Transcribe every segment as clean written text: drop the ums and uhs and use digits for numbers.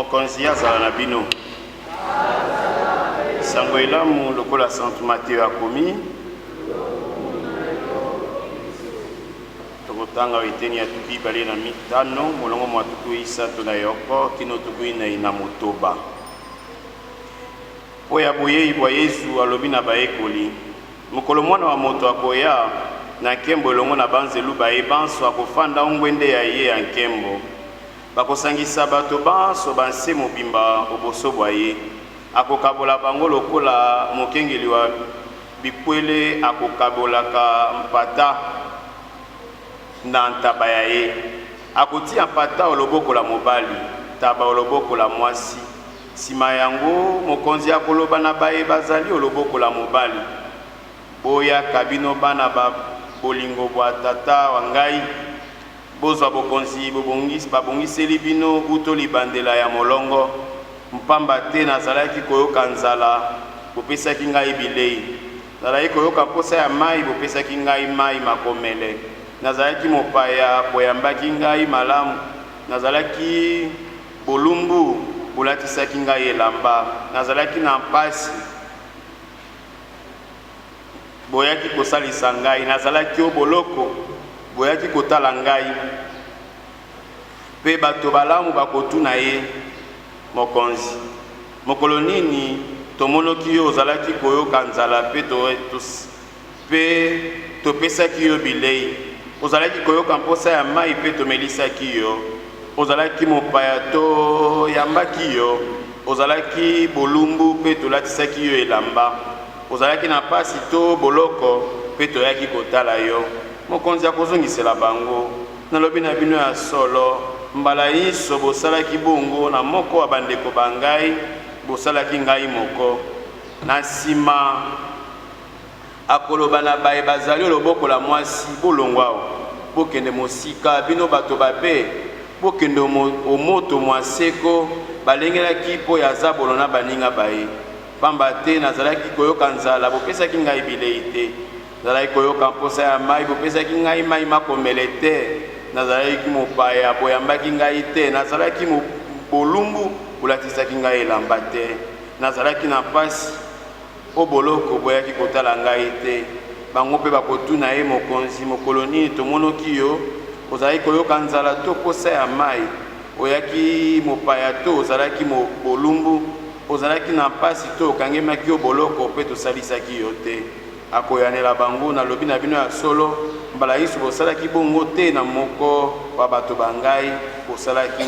mokonzi azala na bino sango elamu lokola Saint Matthieu akomi tokotanga eteni ya tuku ibale na mitano molongo mwa tuku isato na yoko tino tuku inai na motoba po ya boyei bwa Yesu alobi na bayekoli mokolo mwana wa moto akoya na nkembo elongo na banzelu bayebanso akofanda ongwende ya ye ya nkembo bakosangisa bato banso banse mobimba oboso bwa ye akokabola bango lokola mokengeli wa bikwele akokabolaka mpata na ntaba ya ye akotia mpata oloboko la mobali taba oloboko la mwasi nsima yango mokonzi akoloba na baye bazali oloboko la mobali boyaka bino bana ba bolingo bwa tata wa ngai bozwa bokonzi babongiseli bino uto libandela ya molongo mpamba te nazalaki koyoka nzala bopesaki ngai bilei nazalaki koyoka mposa ya mai bopesaki ngai mai makomele nazalaki mopaya boyambaki ngai malamu nazalaki bolumbu bolatisaki ngai elamba nazalaki na mpasi boyaki kosalisa ngai nazalaki o boloko boyaki kotala ngai pe bato balamu bakotuna ye mokonzi mokolo nini tomonoki yo ozalaki koyoka nzala pe topesaki yo bilei ozalaki koyoka mposa ya mai pe tomelisaki yo ozalaki mopaya toyambaki yo ozalaki bolumbu pe tolatisaki yo elamba ozalaki na pasi to boloko pe toyaki kotala yo mokonzi akozongisela bango nalobi na bino ya solo mbala nyonso bosalaki bongo na moko wa bandeko bangai bosalaki ngai moko na nsima akoloba na baye bazali oloboko la mwasi bolongwao bokende mosika bino bato babe bokende omoto mwaseko balengelaki mpo ya zabolo na baninga baye pamba te nazalaki koyoka nzala bopesaki ngai bilei te nazalaki koyoka mposa ya mai bopesaki ngai mai makomele te nazalaki mopaya boyambaki ngai te nazalaki bolumbu bolatisaki ngai elamba te nazalaki na mpasi o boloko boyaki kotala ngai te bango mpe bakotuna ye mokonzi mokolo nini tomonoki yo ozalaki koyoka nzala to posa ya mai oyaki mopaya to ozalaki bolumbu ozalaki na mpasi to okangemaki yo boloko mpe tosalisaki yo te akoyanela bango nalobi na bino ya solo mbala yesu bosalaki bongo te na moko wa bato bangai bosalaki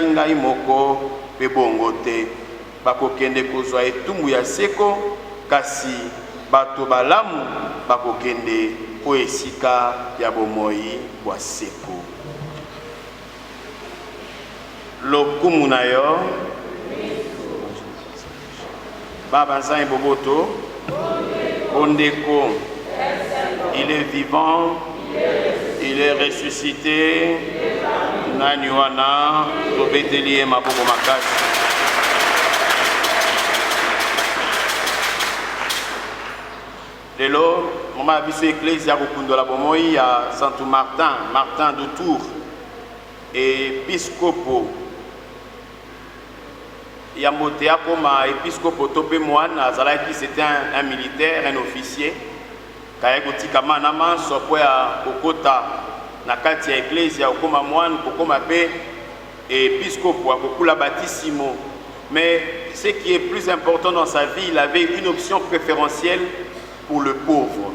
ngai moko mpe bongo te bakokende kozwa etumbu ya seko kasi bato balamu bakokende po esika ya bomoi bwa seko lokumu na yo baba nzambe boboto ondeko il est vivant il est ressuscité nani wana tobeteli ye maboko makasi lelo mama biso eklezia kokundola bomoi ya Saint Martin de Tours episcopo Yambote akoma episcopo tope moine azalaki c'était un militaire un officier kaya kotika mana manso po ya kokota na kati ya eklezia okoma moine kokoma pe episcopo akokula baptissimo mais ce qui est plus important dans sa vie il avait une option préférentielle pour le pauvre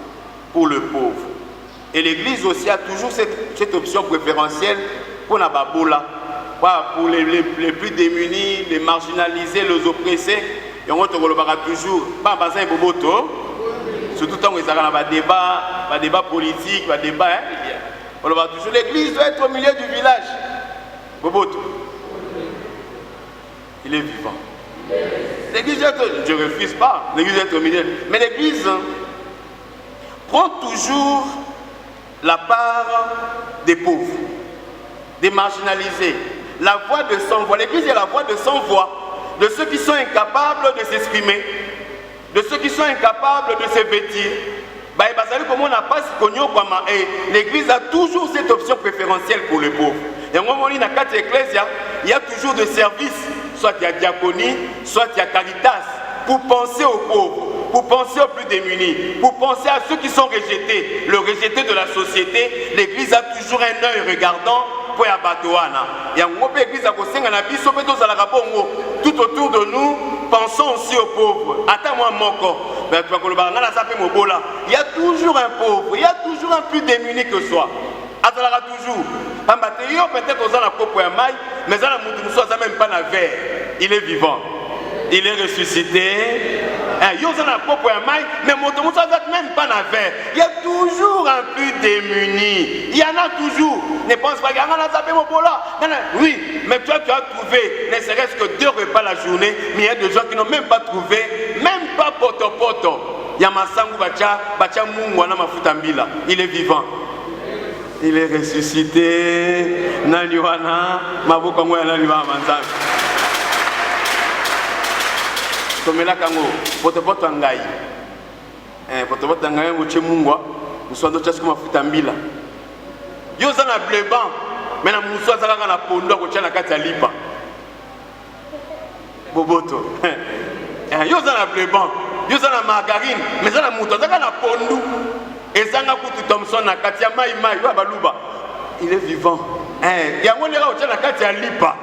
et l'église aussi a toujours cette option préférentielle pour la babola pour les plus démunis, les marginalisés, les oppressés. Et on va toujours, surtout quand ils ont un débat politique, un débat, on va toujours, l'église doit être au milieu du village. Boboto, il est vivant. L'église doit être, je ne refuse pas, l'église doit être au milieu. Mais l'église prend toujours la part des pauvres, des marginalisés. La voix de sans voix. L'église est la voix de sans voix, de ceux qui sont incapables de s'exprimer, de ceux qui sont incapables de se vêtir. L'église a toujours cette option préférentielle pour les pauvres. Et moi, moni na kati ecclesia, il y a toujours des services, soit il y a diaconie, soit il y a caritas, pour penser aux pauvres, pour penser aux plus démunis, pour penser à ceux qui sont rejetés, le rejeté de la société. L'église a toujours un œil regardant pour Abatoana. Il y a une église à Kosenga, tout autour de nous, pensons aussi aux pauvres. Attends-moi mon corps. Il y a toujours un pauvre, il y a toujours un plus démuni que soi. Attends toujours. Peut-être aux la copo ya maï, mais ça n'a même pas la verre. Il est vivant. Il est ressuscité. Il y a mais même pas la verre. Il y a toujours un plus démuni. Il y en a toujours. Ne pense pas qu'il y a un. Oui, mais toi tu as trouvé, ne serait-ce que 2 repas la journée, mais il y a des gens qui n'ont même pas trouvé, même pas poto. Il y a Masangu Bacha Mungwana Mafutambila. Il est vivant. Il est ressuscité. Naliwana, Mabuka Moya Naliwa Manzang. Tomela Kango, Potopoto Ngai. Potopoto Ngai, Mouche Mungwa, nous sommes d'autres comme Mafutambila. Yozana Bleban, mais na Moussa Zaka na Pondo, Kochana Katalipa. Boboto. Yozana Bleban, Yozana Margarine, mais Zana Moussa Zaka na Pondo. Et Zanga Koutou Thompson na Katia Maïma, il est vivant. Il y a un Katia Lipa.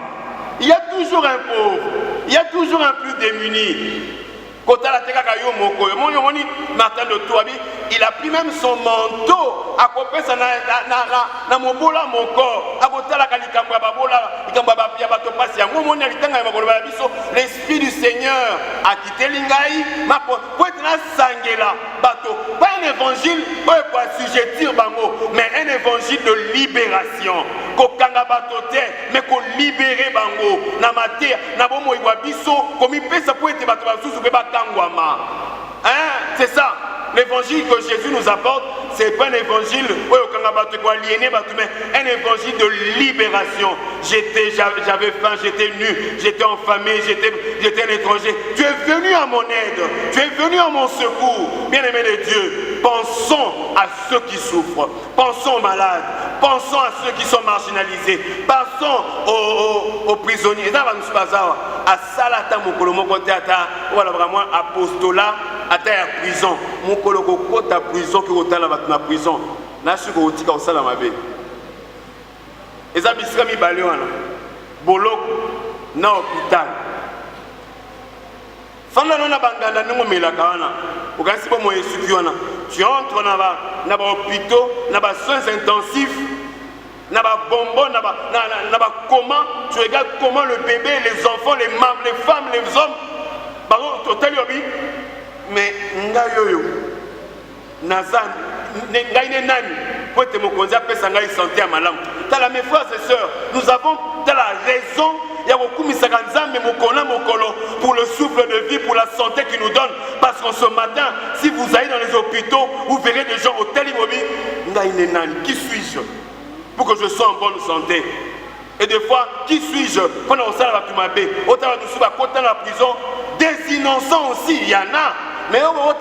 Il y a toujours un pauvre, il y a toujours un plus démuni. Martin de Touabi, il a pris même son manteau à couper ça na mobola mon corps. L'esprit du Seigneur a quitté Lingaï, pas un évangile pour assujettir bango, mais un évangile de libération. Mais qu'on libérer bango na matière na bomo iwabiso comme il peut ça pour être c'est ça. L'évangile que Jésus nous apporte, ce n'est pas un évangile mais un évangile de libération. J'avais faim, j'étais nu, j'étais enfamé, j'étais un étranger. Tu es venu à mon aide, tu es venu à mon secours. Bien-aimé de Dieu, pensons à ceux qui souffrent, pensons aux malades, pensons à ceux qui sont marginalisés, pensons aux prisonniers. À Salata Mokolomoko Tata, voilà vraiment apostolat, à terre prison. Mokoloko Kota prison qui est la prison. Nasu Kotika au Salamabe. Et ça, Bisrami Balewana, Boloko, na hôpital. Fanda nona banganda n'engo melakawana. Ukasi bo moye sukiwana. Tu entres dans les hôpitaux, dans les soins intensifs. Na ba bonbon, na ba comment tu regardes comment le bébé, les enfants, les femmes, les hommes, pardon, total yobi, mais ngayoyo, nazan, ngaine nani, pour te mokonzi après ça ngai santé à malam. T'as mes frères et sœurs, nous avons la raison. Pour le souffle de vie, pour la santé qu'il nous donne. Parce qu'en ce matin, si vous allez dans les hôpitaux, vous verrez des gens au tel immobile. Qui suis-je pour que je sois en bonne santé? Et des fois, qui suis-je pour qu'on s'en va autant de la prison, des innocents aussi, il y en a. Mais on va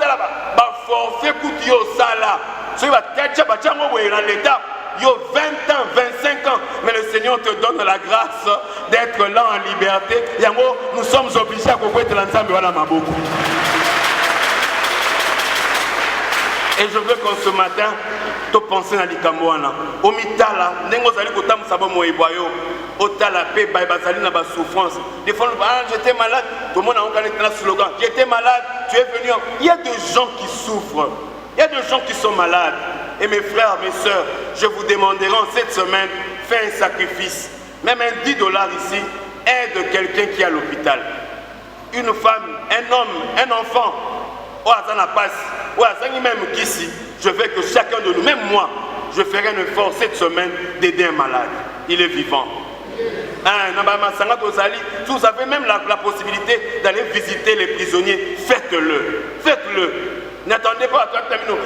forfait coûter au salaire. Ce qui va être l'état. Il y a 20 ans, 25 ans, mais le Seigneur te donne la grâce d'être là en liberté. Nous sommes obligés à comprendre l'ensemble de la Maboko. Et je veux qu'en ce matin, tu penses à l'Ikamouana. Au mitala, n'engozali kotam sabo moiboyo. Otala paix, bazali na ba souffrance. Des fois, j'étais malade. Tout le monde a entendu le slogan. J'étais malade, tu es venu. Il y a des gens qui souffrent. Il y a des gens qui sont malades. Et mes frères, mes sœurs, je vous demanderai en cette semaine, fais un sacrifice. Même un $10 ici, aide quelqu'un qui est à l'hôpital. Une femme, un homme, un enfant. Je veux que chacun de nous, même moi, je ferai un effort cette semaine d'aider un malade. Il est vivant. Si vous avez même la possibilité d'aller visiter les prisonniers, faites-le. Faites-le. N'attendez pas à toi,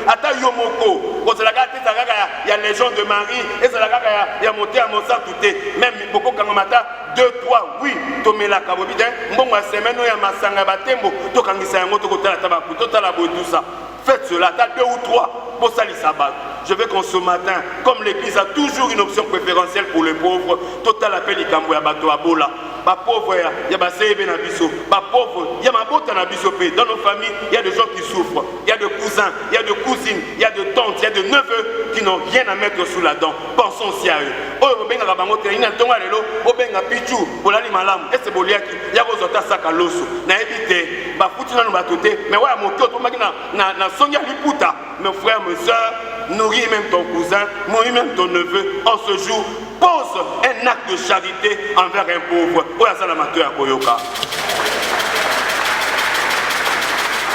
attends Yomoko. Il y a les gens de Marie, et il y a monté à Monsa tout est. Même beaucoup Kangamata, 2, 3, oui, Tomela Kabobidin, Mbonga Semaine, il y a Masanga Batembo, Tokangisa Moto Kotala Tabaku, Totala Boudoussa. Faites cela, t'as 2 ou 3 pour ça les sabbats. Je veux qu'on ce matin, comme l'Église a toujours une option préférentielle pour les pauvres, total appel Ikambo ya bato abola. Ba pauvre ya ba sebe na biso, ba pauvre ya mabota na biso pe. Dans nos familles, il y a des gens qui souffrent, il y a des cousins, il y a des cousines, il y a des tantes, il y a des neveux qui n'ont rien à mettre sous la dent. Pensons aussi à eux. Oyo benga rabango te ina tonga lelo, obenga pichu, bolali malamu, ese boliaki, ya kozota saka loso. Na ebite, ba futi na batote, mais ouais mon to maki na sonya liputa. Mes frères, mes soeurs, nourris même ton cousin, nourris même ton neveu en ce jour. Pose un acte de charité envers un pauvre. Oya sana mato ya koyoka.